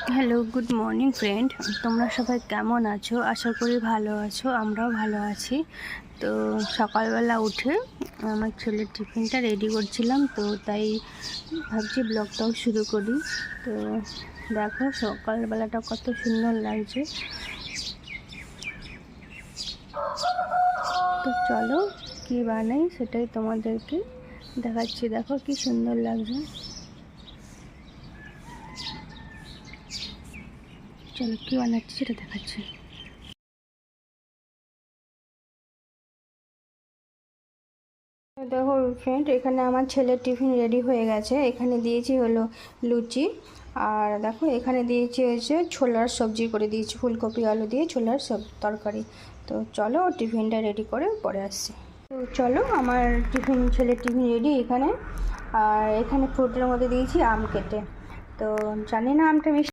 Hello, good morning friend. তোমরা সবাই কেমন আছো? আশা করি ভালো আছো, আমরাও ভালো আছি। তো সকালবেলা উঠে আমার ছেলের টিফিনটা রেডি করছিলাম, তো তাই ভাবছি ব্লগটাও শুরু করি। তো দেখো সকালবেলাটা কত সুন্দর লাগছে। তো চলো কি বানাই সেটাই তোমাদেরকে দেখাচ্ছি। দেখো কি সুন্দর লাগছে। চলো কি বানাচ্ছি সেটা দেখাচ্ছি। দেখো ফ্রেন্ড, এখানে আমার ছেলের টিফিন রেডি হয়ে গেছে। এখানে দিয়েছি হলো লুচি, আর দেখো এখানে দিয়েছি হচ্ছে ছোলার সবজি করে দিয়েছি, ফুলকপি আলু দিয়ে ছোলার তরকারি। তো চলো টিফিনটা রেডি করে পরে আসছি। তো চলো আমার ছেলের টিফিন রেডি এখানে। আর এখানে ফ্রুটের মধ্যে দিয়েছি আম কেটে। তো জানি না আমটা মিষ্টি